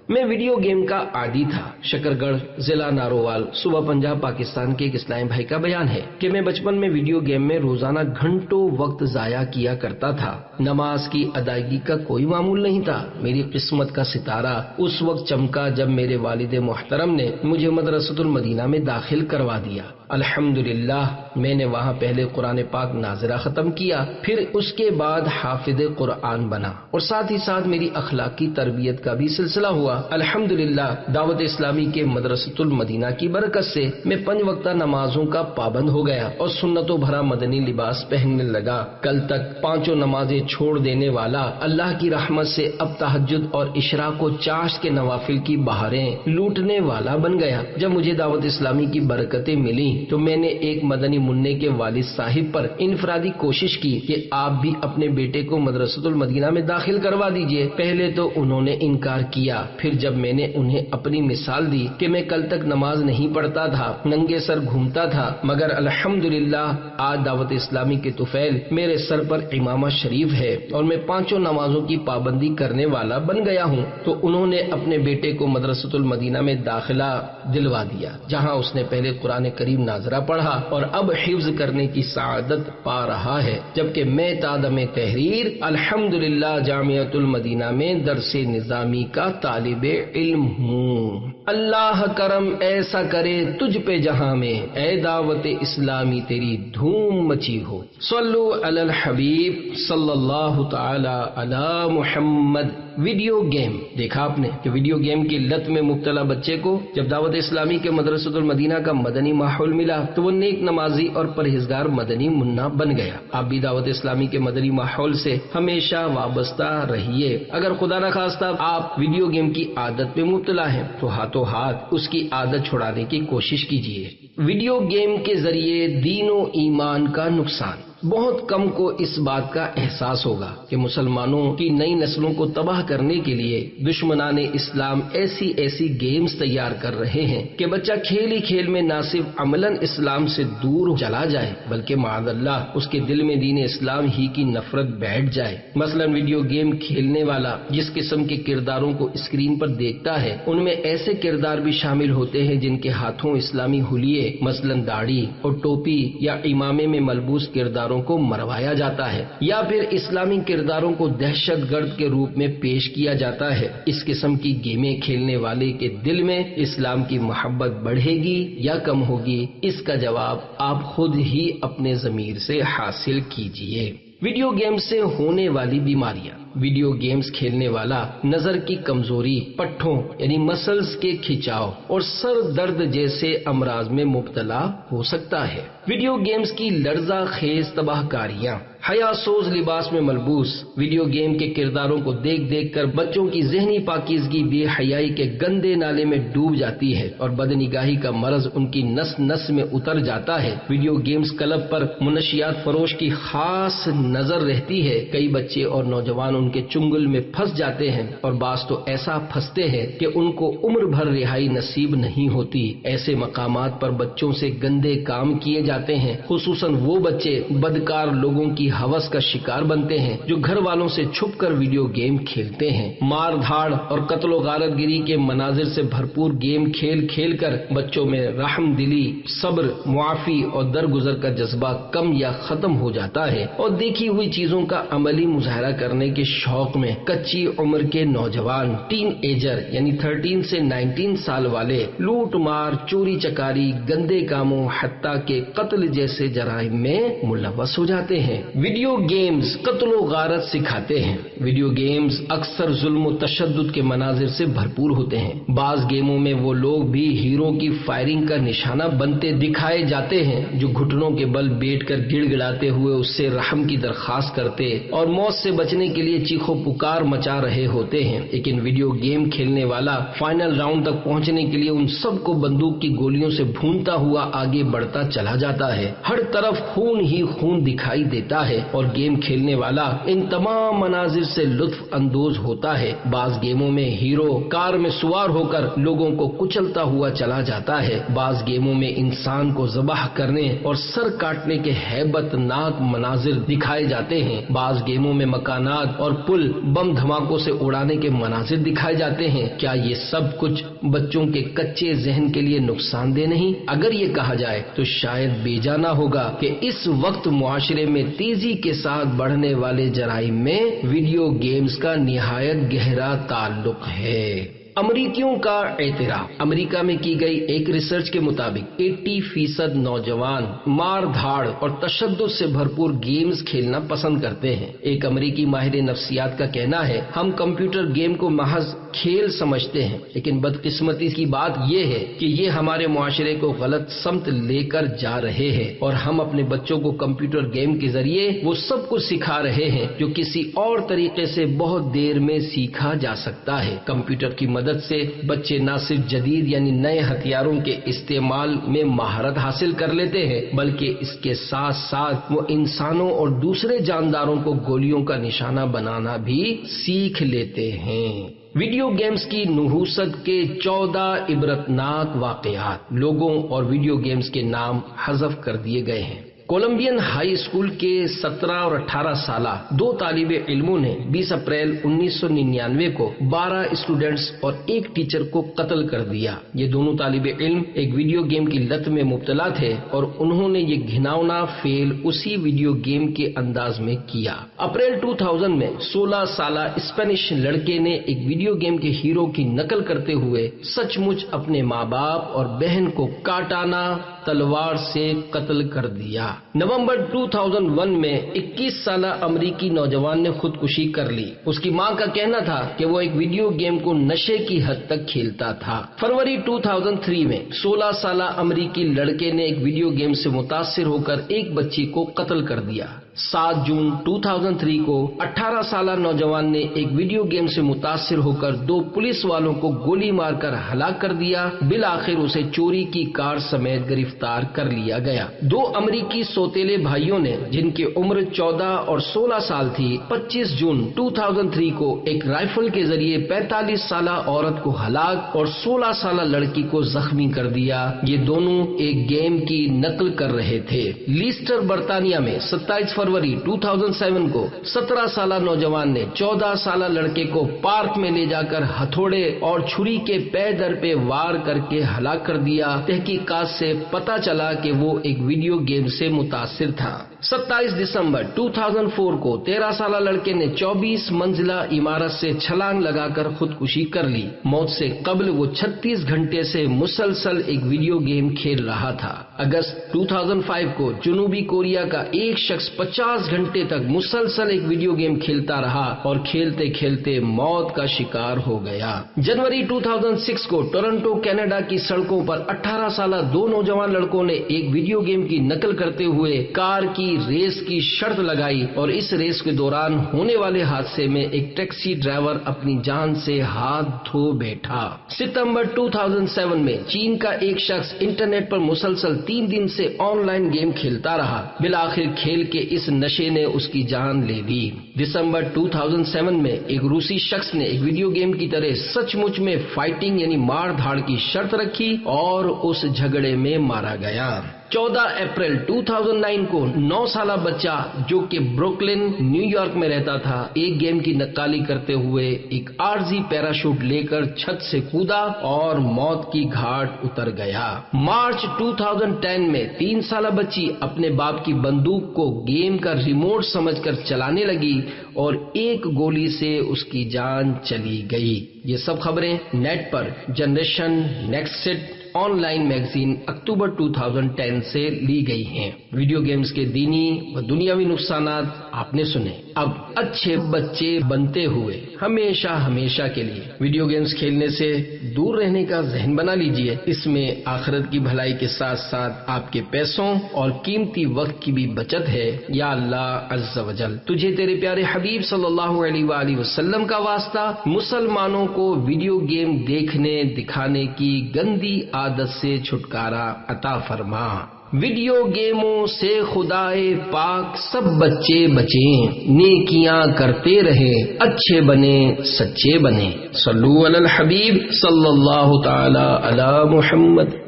میں video game کا عادی تھا۔ شکرگڑھ ضلع نارووال صوبہ پنجاب پاکستان کے ایک اسلامی بھائی کا بیان ہے کہ میں بچپن میں ویڈیو گیم میں روزانہ گھنٹوں وقت ضائع کیا کرتا تھا۔ نماز کی ادائیگی کا کوئی معمول نہیں تھا۔ میری قسمت کا ستارہ اس وقت چمکا جب میرے والد محترم نے مجھے مدرسۃ المدینہ میں داخل کروا دیا۔ الحمدللہ میں نے وہاں پہلے قرآن پاک ناظرہ ختم کیا، پھر اس کے بعد حافظ قرآن بنا اور ساتھ ہی ساتھ میری اخلاقی تربیت کا بھی سلسلہ ہوا۔ الحمدللہ دعوت اسلامی کے مدرسۃ المدینہ کی برکت سے میں 5 وقتہ نمازوں کا پابند ہو گیا اور سنتوں بھرا مدنی لباس پہننے لگا۔ کل تک 5 نمازیں چھوڑ دینے والا اللہ کی رحمت سے اب تہجد اور اشراق و چاشت کے نوافل کی بہاریں لوٹنے والا بن گیا۔ جب مجھے دعوت اسلامی کی برکتیں ملی تو میں نے ایک مدنی منع کے والد صاحب پر انفرادی کوشش کی کہ آپ بھی اپنے بیٹے کو مدرسۃ المدینہ میں داخل کروا دیجئے۔ پہلے تو انہوں نے انکار کیا، پھر جب میں نے انہیں اپنی مثال دی کہ میں کل تک نماز نہیں پڑھتا تھا، ننگے سر گھومتا تھا، مگر الحمدللہ آج دعوت اسلامی کے طفیل میرے سر پر امامہ شریف ہے اور میں 5 نمازوں کی پابندی کرنے والا بن گیا ہوں، تو انہوں نے اپنے بیٹے کو مدرسۃ المدینہ میں داخلہ دلوا دیا، جہاں اس نے پہلے قرآن کریم ناظرہ پڑھا اور اب حفظ کرنے کی سعادت پا رہا ہے، جبکہ میں تادم تحریر الحمدللہ جامعۃ المدینہ میں درس نظامی کا طالب علم ہوں۔ اللہ کرم ایسا کرے تجھ پہ جہاں میں، اے دعوت اسلامی تیری دھوم مچی ہو۔ صلو علی الحبیب صلی اللہ تعالی علی محمد۔ ویڈیو گیم دیکھا آپ نے کہ ویڈیو گیم کی لت میں مبتلا بچے کو جب دعوت اسلامی کے مدرسۃ المدینہ کا مدنی ماحول ملا تو وہ نیک نمازی اور پرہیزگار مدنی منا بن گیا۔ آپ بھی دعوت اسلامی کے مدنی ماحول سے ہمیشہ وابستہ رہیے۔ اگر خدا نخواستہ آپ ویڈیو گیم کی عادت میں مبتلا ہیں تو ہاتھوں ہاتھ اس کی عادت چھڑانے کی کوشش کیجیے۔ ویڈیو گیم کے ذریعے دین و ایمان کا نقصان۔ بہت کم کو اس بات کا احساس ہوگا کہ مسلمانوں کی نئی نسلوں کو تباہ کرنے کے لیے دشمنان اسلام ایسی گیمز تیار کر رہے ہیں کہ بچہ کھیل ہی کھیل میں نہ صرف عملاً اسلام سے دور چلا جائے بلکہ معاذ اللہ اس کے دل میں دین اسلام ہی کی نفرت بیٹھ جائے۔ مثلاً ویڈیو گیم کھیلنے والا جس قسم کے کرداروں کو اسکرین پر دیکھتا ہے ان میں ایسے کردار بھی شامل ہوتے ہیں جن کے ہاتھوں اسلامی حلیے مثلاً داڑھی اور ٹوپی یا امامے میں ملبوس کرداروں کو مروایا جاتا ہے، یا پھر اسلامی کرداروں کو دہشت گرد کے روپ میں پیش کیا جاتا ہے۔ اس قسم کی گیمیں کھیلنے والے کے دل میں اسلام کی محبت بڑھے گی یا کم ہوگی، اس کا جواب آپ خود ہی اپنے ضمیر سے حاصل کیجئے۔ ویڈیو گیم سے ہونے والی بیماریاں۔ ویڈیو گیمز کھیلنے والا نظر کی کمزوری، پٹھوں یعنی مسلز کے کھچاؤ اور سر درد جیسے امراض میں مبتلا ہو سکتا ہے۔ ویڈیو گیمز کی لرزہ خیز تباہ کاریاں۔ حیا سوز لباس میں ملبوس ویڈیو گیم کے کرداروں کو دیکھ دیکھ کر بچوں کی ذہنی پاکیزگی بے حیائی کے گندے نالے میں ڈوب جاتی ہے اور بدنگاہی کا مرض ان کی نس نس میں اتر جاتا ہے۔ ویڈیو گیمز کلب پر منشیات فروش کی خاص نظر رہتی ہے۔ کئی بچے اور نوجوان ان کے چنگل میں پھنس جاتے ہیں اور بعض تو ایسا پھنستے ہیں کہ ان کو عمر بھر رہائی نصیب نہیں ہوتی۔ ایسے مقامات پر بچوں سے گندے کام کیے جاتے ہیں، خصوصاً وہ بچے بدکار لوگوں کی ہوس کا شکار بنتے ہیں جو گھر والوں سے چھپ کر ویڈیو گیم کھیلتے ہیں۔ مار دھاڑ اور قتل و غارت گری کے مناظر سے بھرپور گیم کھیل کھیل کر بچوں میں رحم دلی، صبر، معافی اور درگزر کا جذبہ کم یا ختم ہو جاتا ہے اور دیکھی ہوئی چیزوں کا عملی مظاہرہ کرنے کے شوق میں کچی عمر کے نوجوان ٹین ایجر یعنی 13 سے 19 سال والے لوٹ مار، چوری چکاری، گندے کاموں حتیٰ کہ قتل جیسے جرائم میں ملوث ہو جاتے ہیں۔ ویڈیو گیمز قتل و غارت سکھاتے ہیں۔ ویڈیو گیمز اکثر ظلم و تشدد کے مناظر سے بھرپور ہوتے ہیں۔ بعض گیموں میں وہ لوگ بھی ہیرو کی فائرنگ کا نشانہ بنتے دکھائے جاتے ہیں جو گھٹنوں کے بل بیٹھ کر گڑ گڑاتے ہوئے اس سے رحم کی درخواست کرتے اور موت سے بچنے کے لیے چیخو پکار مچا رہے ہوتے ہیں، لیکن ویڈیو گیم کھیلنے والا فائنل راؤنڈ تک پہنچنے کے لیے ان سب کو بندوق کی گولیوں سے بھونتا ہوا آگے بڑھتا چلا جاتا ہے۔ ہر طرف خون ہی خون دکھائی دیتا جاتا ہے اور گیم کھیلنے والا ان تمام مناظر سے لطف اندوز ہوتا ہے۔ بعض گیموں میں ہیرو کار میں سوار ہو کر لوگوں کو کچلتا ہوا چلا جاتا ہے، بعض گیموں میں انسان کو ذبح کرنے اور سر کاٹنے کے ہیبت ناک مناظر دکھائے جاتے ہیں، بعض گیموں میں مکانات اور پل بم دھماکوں سے اڑانے کے مناظر دکھائے جاتے ہیں۔ کیا یہ سب کچھ بچوں کے کچے ذہن کے لیے نقصان دہ نہیں؟ اگر یہ کہا جائے تو شاید بیجا نہ ہوگا کہ اس وقت معاشرے میں تیزی کے ساتھ بڑھنے والے جرائم میں ویڈیو گیمز کا نہایت گہرا تعلق ہے۔ امریکیوں کا اعتراف۔ امریکہ میں کی گئی ایک ریسرچ کے مطابق 80% نوجوان مار دھاڑ اور تشدد سے بھرپور گیمز کھیلنا پسند کرتے ہیں۔ ایک امریکی ماہر نفسیات کا کہنا ہے، ہم کمپیوٹر گیم کو محض کھیل سمجھتے ہیں، لیکن بدقسمتی کی بات یہ ہے کہ یہ ہمارے معاشرے کو غلط سمت لے کر جا رہے ہیں اور ہم اپنے بچوں کو کمپیوٹر گیم کے ذریعے وہ سب کچھ سکھا رہے ہیں جو کسی اور طریقے سے بہت دیر میں سیکھا جا سکتا ہے۔ کمپیوٹر کی مدد سے بچے نہ صرف جدید یعنی نئے ہتھیاروں کے استعمال میں مہارت حاصل کر لیتے ہیں، بلکہ اس کے ساتھ ساتھ وہ انسانوں اور دوسرے جانداروں کو گولیوں کا نشانہ بنانا بھی سیکھ لیتے ہیں۔ ویڈیو گیمز کی نحوست کے 14 عبرتناک واقعات، لوگوں اور ویڈیو گیمز کے نام حذف کر دیے گئے ہیں۔ کولمبین ہائی اسکول کے 17 اور 18 سالہ دو طالب علموں نے 20 اپریل 1999 کو 12 اسٹوڈنٹس اور ایک ٹیچر کو قتل کر دیا۔ یہ دونوں طالب علم ایک ویڈیو گیم کی لت میں مبتلا تھے اور انہوں نے یہ گھناؤنا فعل اسی ویڈیو گیم کے انداز میں کیا۔ اپریل 2000 میں 16 سالہ اسپینش لڑکے نے ایک ویڈیو گیم کے ہیرو کی نقل کرتے ہوئے سچ مچ اپنے ماں باپ اور بہن کو کاٹانا تلوار سے قتل کر دیا۔ نومبر 2001 میں 21 سالہ امریکی نوجوان نے خودکشی کر لی۔ اس کی ماں کا کہنا تھا کہ وہ ایک ویڈیو گیم کو نشے کی حد تک کھیلتا تھا۔ فروری 2003 میں 16 سالہ امریکی لڑکے نے ایک ویڈیو گیم سے متاثر ہو کر ایک بچی کو قتل کر دیا۔ 7 جون 2003 کو 18 سالہ نوجوان نے ایک ویڈیو گیم سے متاثر ہو کر 2 پولیس والوں کو گولی مار کر ہلاک کر دیا۔ بالآخر اسے چوری کی کار سمیت گرفتار کر لیا گیا۔ 2 امریکی سوتیلے بھائیوں نے جن کی عمر 14 اور 16 سال تھی، 25 جون 2003 کو ایک رائفل کے ذریعے 45 سالہ عورت کو ہلاک اور 16 سالہ لڑکی کو زخمی کر دیا۔ یہ دونوں ایک گیم کی نقل کر رہے تھے۔ لیسٹر برطانیہ میں 27 فروری 2007 کو 17 سالہ نوجوان نے 14 سالہ لڑکے کو پارک میں لے جا کر ہتھوڑے اور چھری کے پے در پہ وار کر کے ہلاک کر دیا۔ تحقیقات سے پتا چلا کہ وہ ایک ویڈیو گیم سے متاثر تھا۔ 27 دسمبر 2004 کو 13 سالہ لڑکے نے 24 منزلہ عمارت سے چھلانگ لگا کر خودکشی کر لی۔ موت سے قبل وہ 36 گھنٹے سے مسلسل ایک ویڈیو گیم کھیل رہا تھا۔ اگست 2005 کو جنوبی کوریا کا ایک شخص 50 گھنٹے تک مسلسل ایک ویڈیو گیم کھیلتا رہا اور کھیلتے کھیلتے موت کا شکار ہو گیا۔ جنوری 2006 کو ٹورنٹو کینیڈا کی سڑکوں پر 18 سالہ 2 نوجوان لڑکوں نے ایک ویڈیو گیم کی نقل کرتے ہوئے کار کی ریس کی شرط لگائی اور اس ریس کے دوران ہونے والے حادثے میں ایک ٹیکسی ڈرائیور اپنی جان سے ہاتھ دھو بیٹھا۔ ستمبر 2007 میں چین کا ایک شخص انٹرنیٹ پر مسلسل 3 دن سے آن لائن گیم کھیلتا رہا۔ بالآخر کھیل کے اس نشے نے اس کی جان لے لی۔ دسمبر 2007 میں ایک روسی شخص نے ایک ویڈیو گیم کی طرح سچ مچ میں فائٹنگ یعنی مار دھاڑ کی شرط رکھی اور اس جھگڑے میں مارا گیا۔ 14 اپریل 2009 کو 9 سالہ بچہ جو کہ بروکلن نیو یارک میں رہتا تھا، ایک گیم کی نقالی کرتے ہوئے ایک عارضی پیراشوٹ لے کر چھت سے کودا اور موت کی گھاٹ اتر گیا۔ مارچ 2010 میں 3 سالہ بچی اپنے باپ کی بندوق کو گیم کا ریموٹ سمجھ کر چلانے لگی اور ایک گولی سے اس کی جان چلی گئی۔ یہ سب خبریں نیٹ پر generation next online magazine October 2010 سے لی گئی ہیں۔ ویڈیو گیمز کے دینی و دنیاوی نقصانات آپ نے سنے۔ اب اچھے بچے بنتے ہوئے ہمیشہ کے لیے ویڈیو گیمز کھیلنے سے دور رہنے کا ذہن بنا لیجئے۔ اس میں آخرت کی بھلائی کے ساتھ ساتھ آپ کے پیسوں اور قیمتی وقت کی بھی بچت ہے۔ یا اللہ عز و جل تجھے تیرے پیارے حبیب صلی اللہ علیہ وآلہ وسلم کا واسطہ مسلمانوں کو ویڈیو گیم دیکھنے دکھانے کی گندی عادت سے چھٹکارا عطا فرما۔ ویڈیو گیموں سے خدائے پاک سب بچے بچیں، نیکیاں کرتے رہیں، اچھے بنے سچے بنے۔ صلو علی الحبیب صلی اللہ تعالی علی محمد۔